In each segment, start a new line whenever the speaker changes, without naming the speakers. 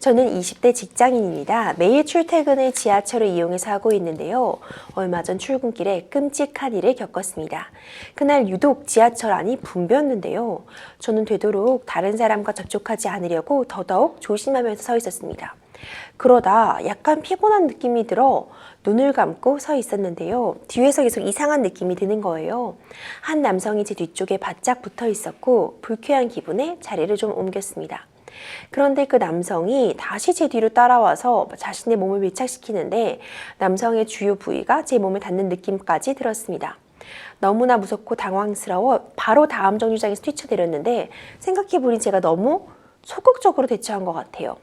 저는 20대 직장인입니다. 매일 출퇴근을 지하철을 이용해서 하고 있는데요. 얼마 전 출근길에 끔찍한 일을 겪었습니다. 그날 유독 지하철 안이 붐볐는데요. 저는 되도록 다른 사람과 접촉하지 않으려고 더더욱 조심하면서 서 있었습니다. 그러다 약간 피곤한 느낌이 들어 눈을 감고 서 있었는데요. 뒤에서 계속 이상한 느낌이 드는 거예요. 한 남성이 제 뒤쪽에 바짝 붙어 있었고 불쾌한 기분에 자리를 좀 옮겼습니다. 그런데 그 남성이 다시 제 뒤로 따라와서 자신의 몸을 밀착시키는데 남성의 주요 부위가 제 몸에 닿는 느낌까지 들었습니다. 너무나 무섭고 당황스러워 바로 다음 정류장에서 뛰쳐내렸는데 생각해보니 제가 너무 소극적으로 대처한 것 같아요.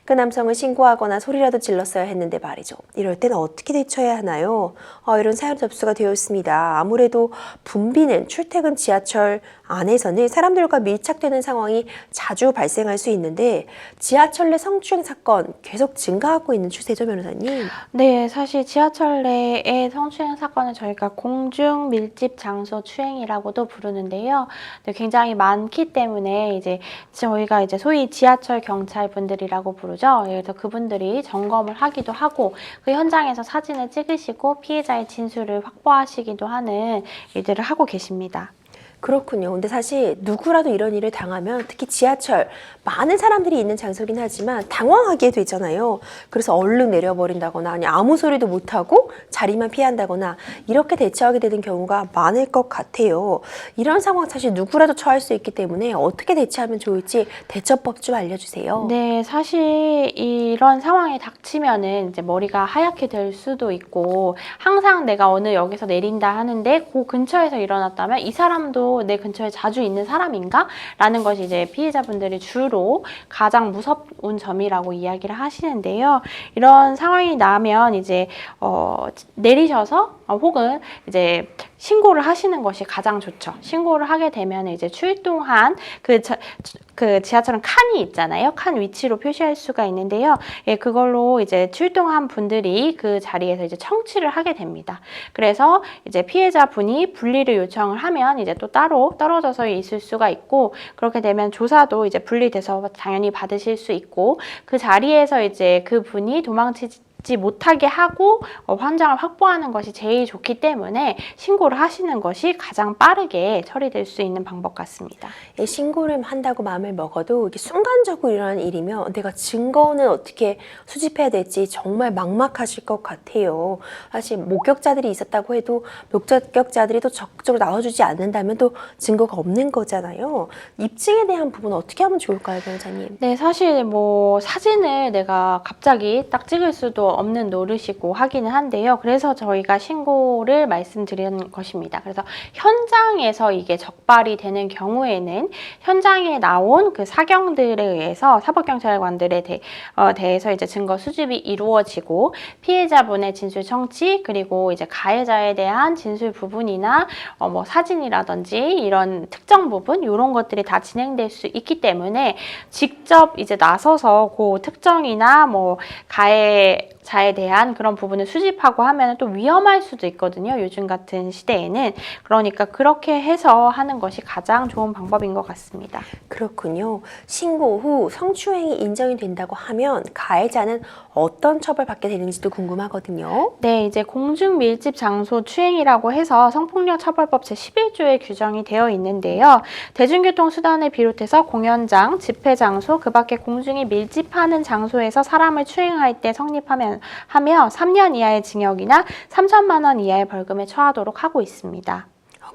그 남성을 신고하거나 소리라도 질렀어야 했는데 말이죠. 이럴 때는 어떻게 대처해야 하나요? 이런 사연 접수가 되었습니다. 아무래도 붐비는 출퇴근 지하철 안에서는 사람들과 밀착되는 상황이 자주 발생할 수 있는데 지하철 내 성추행 사건 계속 증가하고 있는 추세죠, 변호사님?
네, 사실 지하철 내의 성추행 사건은 저희가 공중 밀집 장소 추행이라고도 부르는데요. 네, 굉장히 많기 때문에 저희가 소위 지하철 경찰 분들이라고 부르죠. 그래서 그분들이 점검을 하기도 하고 그 현장에서 사진을 찍으시고 피해자의 진술을 확보하시기도 하는 일들을 하고 계십니다.
그렇군요. 근데 사실 누구라도 이런 일을 당하면 특히 지하철 많은 사람들이 있는 장소긴 하지만 당황하게 되잖아요. 그래서 얼른 내려버린다거나 아니 아무 소리도 못하고 자리만 피한다거나 이렇게 대처하게 되는 경우가 많을 것 같아요. 이런 상황 사실 누구라도 처할 수 있기 때문에 어떻게 대처하면 좋을지 대처법 좀 알려주세요.
네, 사실 이런 상황에 닥치면은 이제 머리가 하얗게 될 수도 있고 항상 내가 어느 역에서 내린다 하는데 그 근처에서 일어났다면 이 사람도 내 근처에 자주 있는 사람인가? 라는 것이 이제 피해자분들이 주로 가장 무서운 점이라고 이야기를 하시는데요. 이런 상황이 나면 이제 내리셔서 혹은 이제 신고를 하시는 것이 가장 좋죠. 신고를 하게 되면 이제 출동한 그 지하철은 칸이 있잖아요. 칸 위치로 표시할 수가 있는데요. 예, 그걸로 이제 출동한 분들이 그 자리에서 이제 청취를 하게 됩니다. 그래서 이제 피해자분이 분리를 요청을 하면 이제 또 따로 떨어져서 있을 수가 있고 그렇게 되면 조사도 이제 분리돼서 당연히 받으실 수 있고 그 자리에서 이제 그 분이 도망치지 못하게 하고 환장을 확보하는 것이 제일 좋기 때문에 신고를 하시는 것이 가장 빠르게 처리될 수 있는 방법 같습니다.
예, 신고를 한다고 마음을 먹어도 이게 순간적으로 일어나는 일이면 내가 증거는 어떻게 수집해야 될지 정말 막막하실 것 같아요. 사실 목격자들이 있었다고 해도 목격자들이 또 적극적으로 나와주지 않는다면 또 증거가 없는 거잖아요. 입증에 대한 부분은 어떻게 하면 좋을까요, 변호사님?
네, 사실 뭐 사진을 내가 갑자기 딱 찍을 수도 없는 노릇이고 하기는 한데요. 그래서 저희가 신고를 말씀드리는 것입니다. 그래서 현장에서 이게 적발이 되는 경우에는 현장에 나온 그 사경들에 의해서 사법경찰관들에 대해서 이제 증거 수집이 이루어지고 피해자분의 진술 청취 그리고 이제 가해자에 대한 진술 부분이나 뭐 사진이라든지 이런 특정 부분 이런 것들이 다 진행될 수 있기 때문에 직접 이제 나서서 그 특정이나 뭐 가해자에 대한 그런 부분을 수집하고 하면 또 위험할 수도 있거든요. 요즘 같은 시대에는. 그러니까 그렇게 해서 하는 것이 가장 좋은 방법인 것 같습니다.
그렇군요. 신고 후 성추행이 인정이 된다고 하면 가해자는 어떤 처벌받게 되는지도 궁금하거든요.
네, 이제 공중 밀집 장소 추행이라고 해서 성폭력 처벌법 제11조에 규정이 되어 있는데요. 대중교통 수단을 비롯해서 공연장, 집회 장소, 그 밖에 공중이 밀집하는 장소에서 사람을 추행할 때 성립하며 3년 이하의 징역이나 3천만 원 이하의 벌금에 처하도록 하고 있습니다.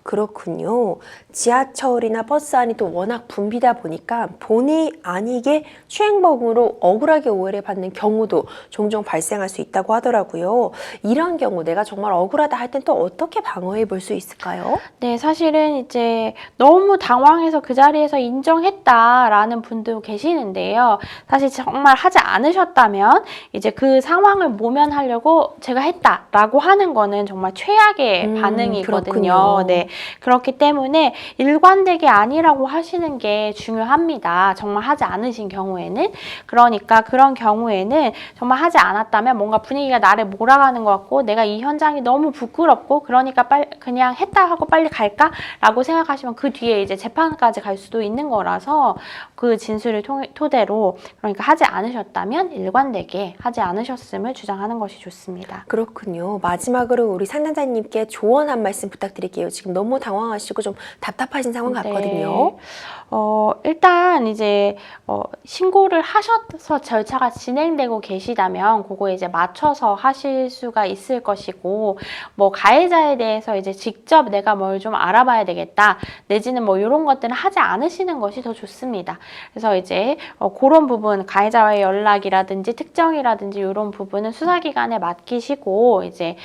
그렇군요. 지하철이나 버스 안이 또 워낙 붐비다 보니까 본의 아니게 추행범으로 억울하게 오해를 받는 경우도 종종 발생할 수 있다고 하더라고요. 이런 경우 내가 정말 억울하다 할 땐 또 어떻게 방어해 볼 수 있을까요?
네, 사실은 이제 너무 당황해서 그 자리에서 인정했다라는 분도 계시는데요. 사실 정말 하지 않으셨다면 이제 그 상황을 모면하려고 제가 했다라고 하는 거는 정말 최악의 반응이거든요.
그렇군요.
네, 그렇기 때문에 일관되게 아니라고 하시는 게 중요합니다. 정말 하지 않으신 경우에는. 그러니까 그런 경우에는 정말 하지 않았다면 뭔가 분위기가 나를 몰아가는 것 같고 내가 이 현장이 너무 부끄럽고 그러니까 그냥 했다 하고 빨리 갈까라고 생각하시면 그 뒤에 이제 재판까지 갈 수도 있는 거라서 그 진술을 토대로 그러니까 하지 않으셨다면 일관되게 하지 않으셨음을 주장하는 것이 좋습니다.
그렇군요. 마지막으로 우리 상담자님께 조언 한 말씀 부탁드릴게요. 지금 너무 당황하시고 좀 답답하신 상황 같거든요.
일단 이제 신고를 하셔서 절차가 진행되고 계시다면 그거에 이제 맞춰서 하실 수가 있을 것이고 뭐 가해자에 대해서 이제 직접 내가 뭘 좀 알아봐야 되겠다 내지는 뭐 이런 것들은 하지 않으시는 것이 더 좋습니다. 그래서 이제 그런 부분 가해자와의 연락이라든지 특정이라든지 이런 부분은 수사기관에 맡기시고 이제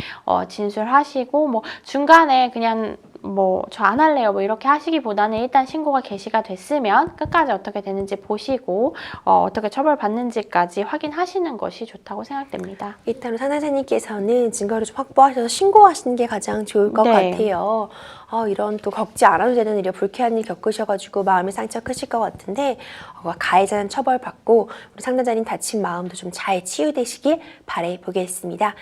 진술하시고 뭐 중간에 그냥 뭐 저 안 할래요 뭐 이렇게 하시기보다는 일단 신고가 게시가 됐으면 끝까지 어떻게 되는지 보시고 어떻게 처벌받는지까지 확인하시는 것이 좋다고 생각됩니다.
일단 상담자님께서는 증거를 좀 확보하셔서 신고하시는 게 가장 좋을 것
네.
같아요. 이런 또 겪지 않아도 되는 일이 불쾌한 일 겪으셔가지고 마음이 상처 크실 것 같은데 가해자는 처벌받고 우리 상담자님 다친 마음도 좀 잘 치유되시길 바라보겠습니다.